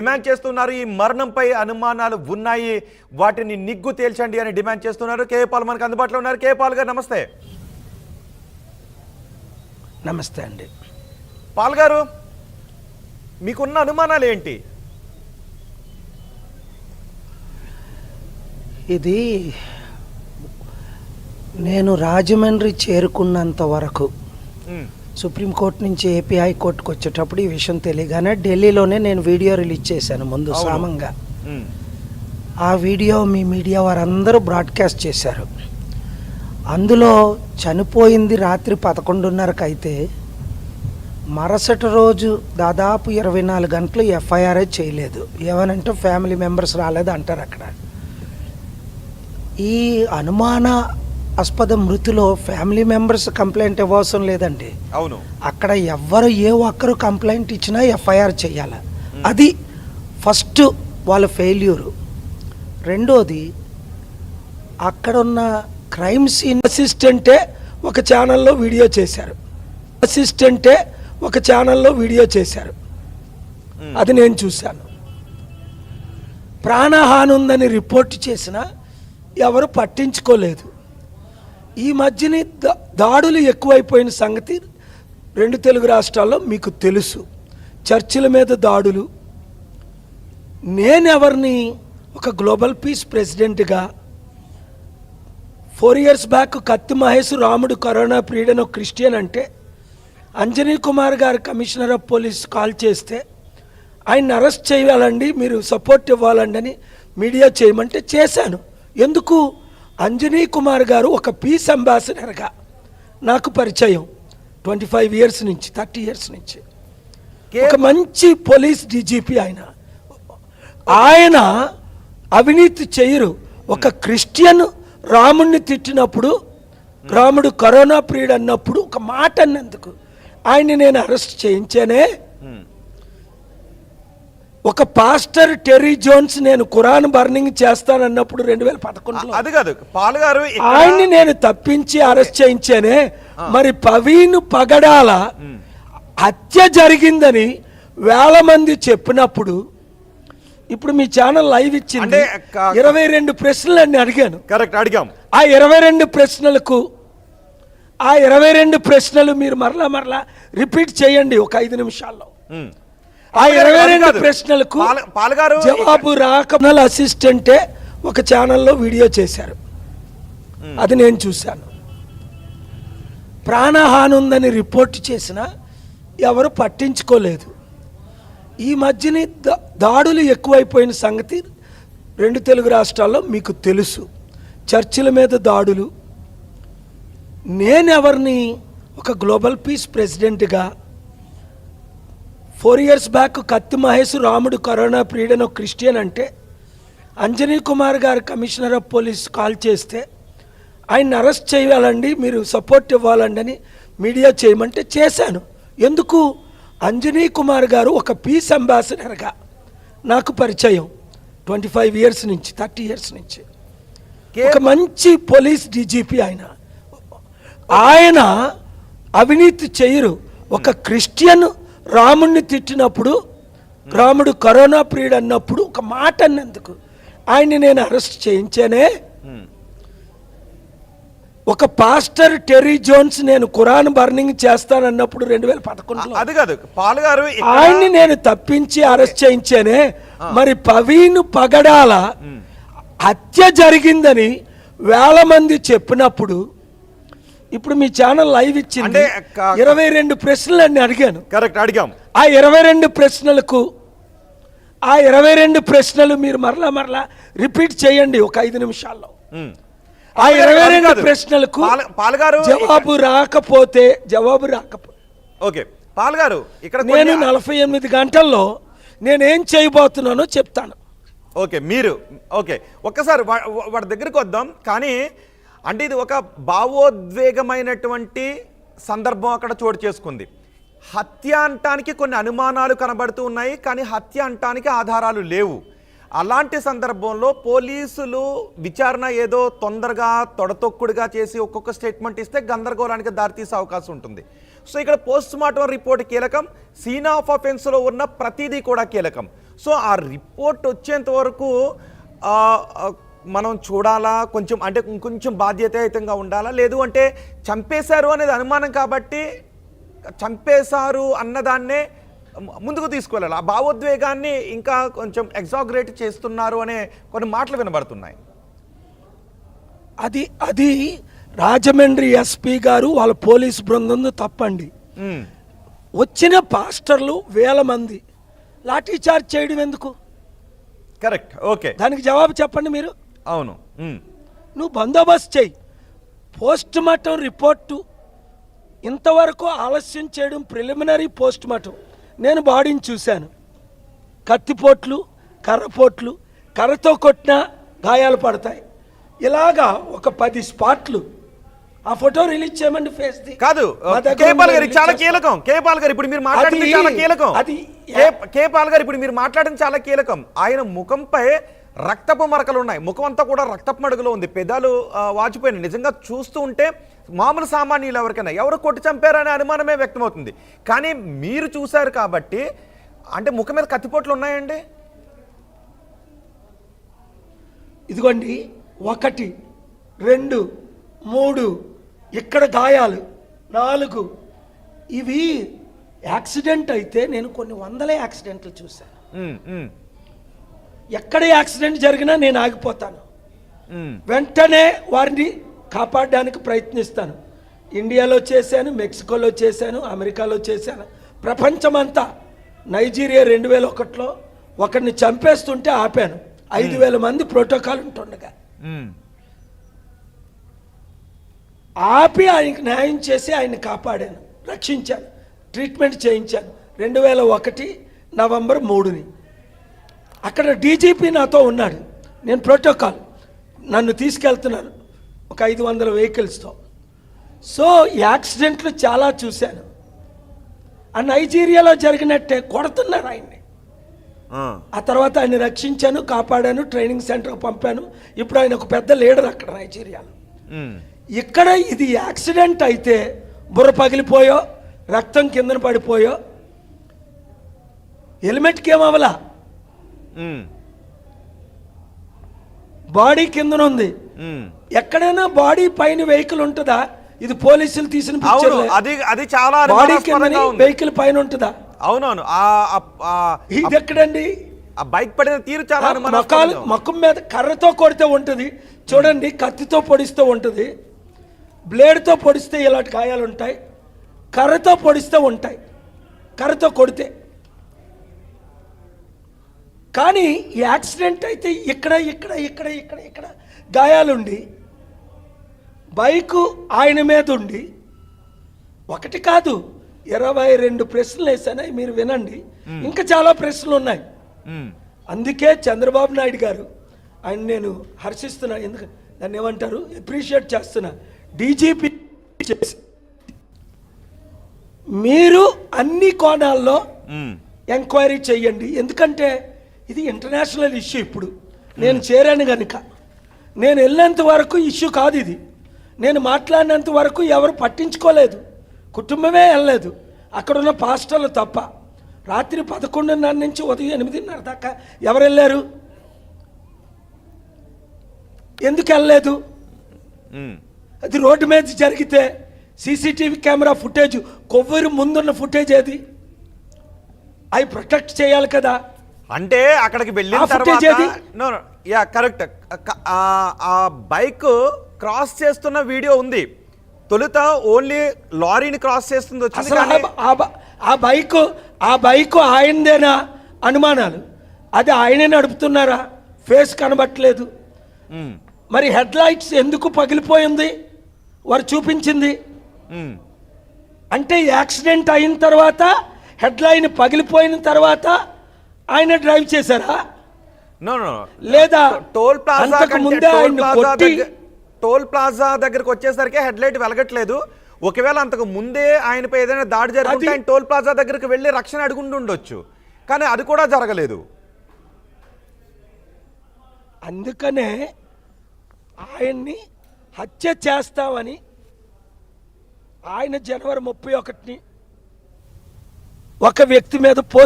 Demand చేస్తున్నారు. ఈ మరణంపై అనుమానాలు ఉన్నాయి, వాటిని నిగ్గు తేల్చండి అని డిమాండ్ చేస్తున్నారు. కే పాల్ మనకు అందుబాటులో ఉన్నారు. కే పాల్ గారు నమస్తే. నమస్తే అండి. పాల్ గారు, మీకున్న అనుమానాలు ఏంటి? ఇది నేను రాజమండ్రి చేరుకున్నంత వరకు సుప్రీంకోర్టు నుంచి ఏపీ హైకోర్టుకు వచ్చేటప్పుడు ఈ విషయం తెలియగానే ఢిల్లీలోనే నేను వీడియో రిలీజ్ చేశాను ముందు సామంగా. ఆ వీడియో మీ మీడియా వారందరూ బ్రాడ్కాస్ట్ చేశారు. అందులో చనిపోయింది రాత్రి 11:30కి అయితే మరుసటి రోజు దాదాపు 24 గంటలు ఎఫ్ఐఆర్ఏ చేయలేదు. ఏమనంటే ఫ్యామిలీ మెంబర్స్ రాలేదు అంటారు. అక్కడ ఈ అనుమానాస్పద మృతిలో ఫ్యామిలీ మెంబర్స్ కంప్లైంట్ ఇవ్వవసరం లేదండి. అవును, అక్కడ ఏ ఒక్కరు కంప్లైంట్ ఇచ్చినా ఎఫ్ఐఆర్ చేయాలి. అది ఫస్ట్ వాళ్ళ ఫెయిల్యూరు. రెండోది, అక్కడున్న క్రైమ్ సీన్ అసిస్టెంటే ఒక ఛానల్లో వీడియో చేశారు. అది నేను చూశాను. ప్రాణహాని ఉందని రిపోర్ట్ చేసినా ఎవరు పట్టించుకోలేదు. ఈ మధ్యని దాడులు ఎక్కువైపోయిన సంగతి 2 తెలుగు రాష్ట్రాల్లో మీకు తెలుసు. చర్చిల మీద దాడులు. నేనెవరిని ఒక గ్లోబల్ పీస్ ప్రెసిడెంట్గా 4 years బ్యాక్ కత్తి మహేష్ రాముడు కరోనా ప్రియుడని ఒక క్రిస్టియన్ అంటే అంజనీ కుమార్ గారు కమిషనర్ ఆఫ్ పోలీస్ కాల్ చేస్తే ఆయన అరెస్ట్ చేయాలండి, మీరు సపోర్ట్ ఇవ్వాలండి అని మీడియా చేయమంటే చేశాను. ఎందుకు? అంజనీ కుమార్ గారు ఒక పీస్ అంబాసిడర్గా నాకు పరిచయం 25 years నుంచి 30 years నుంచి. ఒక మంచి పోలీస్ డీజీపీ ఆయన అవినీతి చేయరు. ఒక క్రిస్టియన్ రాముడిని తిట్టినప్పుడు, రాముడు కరోనా పీరియడ్ అన్నప్పుడు ఒక మాట అన్నందుకు ఆయన్ని నేను అరెస్ట్ చేయించానే. ఒక పాస్టర్ టెర్రీ జోన్స్ నేను ఖురాన్ బర్నింగ్ చేస్తానన్నప్పుడు 2011లో అది కాదు పాల్ గారు, ఆయన్ని నేను తప్పించి అరెస్ట్ చేయించానే. మరి ప్రవీణ్ పగడాల హత్య జరిగిందని 1000 మంది చెప్పినప్పుడు ఇప్పుడు మీ ఛానల్ లైవ్ ఇచ్చింది. 22 ప్రశ్నలు అని అడిగాను. కరెక్ట్, అడిగాం. ఆ 22 ప్రశ్నలు మీరు మరలా రిపీట్ చేయండి ఒక 5 నిమిషాల్లో. ఆ 22 ప్రశ్నలకు పాల్ గారు జవాబు రాక అసిస్టెంటే ఒక ఛానల్లో వీడియో చేశారు. అది నేను చూశాను. ప్రాణహాని ఉందని రిపోర్ట్ చేసినా ఎవరు పట్టించుకోలేదు. ఈ మధ్యని దాడులు ఎక్కువైపోయిన సంగతి 2 తెలుగు రాష్ట్రాల్లో మీకు తెలుసు. చర్చిల మీద దాడులు. నేనెవరిని ఒక గ్లోబల్ పీస్ ప్రెసిడెంట్గా 4 years బ్యాక్ కత్తి మహేష్ రాముడు కరోనా ప్రియుడని ఒక క్రిస్టియన్ అంటే అంజనీ కుమార్ గారు కమిషనర్ ఆఫ్ పోలీస్ కాల్ చేస్తే ఆయన అరెస్ట్ చేయాలండి, మీరు సపోర్ట్ ఇవ్వాలండి అని మీడియా చేయమంటే చేశాను. ఎందుకు? అంజనీ కుమార్ గారు ఒక పీస్ అంబాసిడర్గా నాకు పరిచయం 25 years నుంచి 30 years నుంచి. ఒక మంచి పోలీస్ డీజీపీ ఆయన అవినీతి చేయరు. ఒక క్రిస్టియన్ రాముడిని తిట్టినప్పుడు, రాముడు కరోనా పీరియడ్ అన్నప్పుడు ఒక మాట అన్నందుకు ఆయన్ని నేను అరెస్ట్ చేయించానే. ఒక పాస్టర్ టెర్రీ జోన్స్ నేను ఖురాన్ బర్నింగ్ చేస్తానన్నప్పుడు 2011లో అది కాదు పాల్ గారు, ఆయన్ని నేను తప్పించి అరెస్ట్ చేయించానే. మరి ప్రవీణ్ పగడాల హత్య జరిగిందని 1000 మంది చెప్పినప్పుడు ఇప్పుడు మీ ఛానల్ లైవ్ ఇచ్చింది. 22 ప్రశ్నలు అని అడిగాను. కరెక్ట్, అడిగాం. ఆ 22 ప్రశ్నలు మీరు మరలా రిపీట్ చేయండి ఒక 5 నిమిషాల్లో. ఆ 22 ప్రశ్నలకు పాల్ గారు జవాబు రాకపోతే ఓకే పాల్ గారు, ఇక్కడ నేను 48 గంటల్లో నేనేం చేయబోతున్నానో చెప్తాను. ఓకే ఒక్కసారి వాడి దగ్గరికి వద్దాం. కానీ అంటే ఇది ఒక భావోద్వేగమైనటువంటి సందర్భం అక్కడ చోటు చేసుకుంది. హత్య అంటానికి కొన్ని అనుమానాలు కనబడుతూ ఉన్నాయి, కానీ హత్య అంటానికి ఆధారాలు లేవు. అలాంటి సందర్భంలో పోలీసులు విచారణ ఏదో తొందరగా తొడతొక్కుడుగా చేసి ఒక్కొక్క స్టేట్మెంట్ ఇస్తే గందరగోళానికి దారితీసే అవకాశం ఉంటుంది. సో ఇక్కడ పోస్ట్ మార్టం రిపోర్ట్ కీలకం, సీన్ ఆఫ్ అఫెన్స్లో ఉన్న ప్రతిదీ కూడా కీలకం. సో ఆ రిపోర్ట్ వచ్చేంత వరకు మనం చూడాలా, కొంచెం అంటే ఇంకొంచెం బాధ్యతాయుతంగా ఉండాలా, లేదు అంటే చంపేశారు అనేది అనుమానం కాబట్టి చంపేశారు అన్నదాన్నే ముందుకు తీసుకువెళ్ళాలి. ఆ భావోద్వేగాన్ని ఇంకా కొంచెం ఎగ్జాగరేట్ చేస్తున్నారు అనే కొన్ని మాటలు వినబడుతున్నాయి. అది రాజమండ్రి ఎస్పీ గారు వాళ్ళ పోలీసు బృందం తప్పండి. వచ్చిన పాస్టర్లు వేల మంది లాఠీ చార్జ్ చేయడం ఎందుకు? కరెక్ట్, ఓకే, దానికి జవాబు చెప్పండి మీరు. అవును, నువ్వు బందోబస్తు చేయి. పోస్ట్ మార్టం రిపోర్టు ఇంతవరకు ఆలస్యం చేయడం ప్రిలిమినరీ పోస్ట్ మార్టం. నేను బాడీని చూశాను, కత్తిపోట్లు, కర్రపోట్లు, కర్రతో కొట్టినా గాయాలు పడతాయి. ఇలాగా ఒక 10 స్పాట్లు. ఆ ఫోటో రిలీజ్ చేయమండి ఫేస్ది. కాదు కేపాల్ గారు చాలా కీలకం. కేపాల్ గారు ఇప్పుడు మీరు మాట్లాడింది చాలా కీలకం. కేపాల్ గారు ఇప్పుడు మీరు మాట్లాడింది చాలా కీలకం. ఆయన ముఖంపై రక్తపు మరకలు ఉన్నాయి, ముఖం అంతా కూడా రక్తపు మడుగులో ఉంది, పెదాలు వాచిపోయినాయి. నిజంగా చూస్తూ ఉంటే మామూలు సామాన్యులు ఎవరికైనా ఎవరు కొట్టి చంపారనే అనుమానమే వ్యక్తమవుతుంది. కానీ మీరు చూశారు కాబట్టి అంటే ముఖం మీద కత్తిపోట్లు ఉన్నాయండి. ఇదిగోండి 1, 2, 3 ఇక్కడ గాయాలు 4. ఇవి యాక్సిడెంట్ అయితే నేను కొన్ని వందల యాక్సిడెంట్లు చూశాను. ఎక్కడ యాక్సిడెంట్ జరిగినా నేను ఆగిపోతాను, వెంటనే వారిని కాపాడడానికి ప్రయత్నిస్తాను. ఇండియాలో చేశాను, మెక్సికోలో చేశాను, అమెరికాలో చేశాను, ప్రపంచమంతా. నైజీరియా 2001లో ఒకరిని చంపేస్తుంటే ఆపాను, 5,000 మంది ప్రోటోకాల్ ఉంటుండగా ఆపి ఆయనకి న్యాయం చేసి ఆయన్ని కాపాడాను, రక్షించాను, ట్రీట్మెంట్ చేయించాను. 2001 నవంబర్ 3ని అక్కడ డీజీపీ నాతో ఉన్నాడు. నేను ప్రోటోకాల్, నన్ను తీసుకెళ్తున్నారు ఒక 500 వెహికల్స్తో. సో యాక్సిడెంట్లు చాలా చూశాను. ఆ నైజీరియాలో జరిగినట్టే కొడుతున్నారు ఆయన్ని. ఆ తర్వాత ఆయన రక్షించాను, కాపాడాను, ట్రైనింగ్ సెంటర్కి పంపాను. ఇప్పుడు ఆయన ఒక పెద్ద లీడర్ అక్కడ నైజీరియాలో. ఇక్కడ ఇది యాక్సిడెంట్ అయితే బుర్ర పగిలిపోయో, రక్తం కిందన పడిపోయో, హెల్మెట్కి ఏమవలా, బాడీ కిందన ఉంది. ఎక్కడైనా బాడీ పైన వెహికల్ ఉంటుందా? ఇది పోలీసులు తీసిన పిక్చర్. అది చాలా బాడీ కింద వెహికల్ పైన ఉంటుందా? అవునవును. ఇది ఎక్కడండి? ఆ బైక్ పడిన తీరు చాలా ముఖం మీద కర్రతో కొడితే ఉంటుంది చూడండి, కత్తితో పొడిస్తే ఉంటుంది, బ్లేడ్తో పొడిస్తే ఇలాంటి గాయాలు ఉంటాయి, కర్రతో పొడిస్తే ఉంటాయి, కర్రతో కొడితే. కానీ యాక్సిడెంట్ అయితే ఇక్కడ ఇక్కడ ఇక్కడ ఇక్కడ ఇక్కడ గాయాలుండి, బైకు ఆయన మీద ఉండి, 1 కాదు 22 ప్రశ్నలు వేసాను, మీరు వినండి. ఇంకా చాలా ప్రశ్నలు ఉన్నాయి. అందుకే చంద్రబాబు నాయుడు గారు ఆయన నేను హర్షిస్తున్నా, ఎందుకు దాన్ని ఏమంటారు, అప్రిషియేట్ చేస్తున్నా. డీజీపీ చేసి మీరు అన్ని కోణాల్లో ఎంక్వైరీ చెయ్యండి. ఎందుకంటే ఇది ఇంటర్నేషనల్ ఇష్యూ. ఇప్పుడు నేను చేరాను కనుక, నేను వెళ్ళేంత వరకు ఇష్యూ కాదు ఇది. నేను మాట్లాడినంత వరకు ఎవరు పట్టించుకోలేదు, కుటుంబమే వెళ్ళలేదు, అక్కడున్న పాస్టర్లు తప్ప. రాత్రి 11:30 నుంచి ఉదయం 8:30 దాకా ఎవరు వెళ్ళారు? ఎందుకు వెళ్ళలేదు? అది రోడ్డు మీద జరిగితే సీసీటీవీ కెమెరా ఫుటేజ్, కొవ్వూరు ముందున్న ఫుటేజ్ ఏది? అవి ప్రొటెక్ట్ చేయాలి కదా. అంటే అక్కడికి వెళ్ళిన తర్వాత కరెక్ట్, ఆ బైక్ క్రాస్ చేస్తున్న వీడియో ఉంది. తొలుత ఓన్లీ లారీని క్రాస్ చేస్తుంది వచ్చింది. ఆ బైక్ ఆయనదేనా అనుమానాలు. అది ఆయనే నడుపుతున్నారా? ఫేస్ కనబట్టలేదు. మరి హెడ్ లైట్స్ ఎందుకు పగిలిపోయింది? వారు చూపించింది. అంటే యాక్సిడెంట్ అయిన తర్వాత హెడ్ లైన్ పగిలిపోయిన తర్వాత ఆయన డ్రైవ్ చేశారా? లేదా టోల్ ప్లాజా దగ్గరకు వచ్చేసరికి హెడ్ లైట్ వెలగట్లేదు. ఒకవేళ అంతకు ముందే ఆయనపై ఏదైనా దాడి జరుగుతుంటే ఆయన టోల్ ప్లాజా దగ్గరకు వెళ్ళి రక్షణ అడుగుండి ఉండొచ్చు, కానీ అది కూడా జరగలేదు. అందుకనే ఆయన్ని హత్య చేస్తామని ఆయన జనవరి 31ని ఒక వ్యక్తి మీద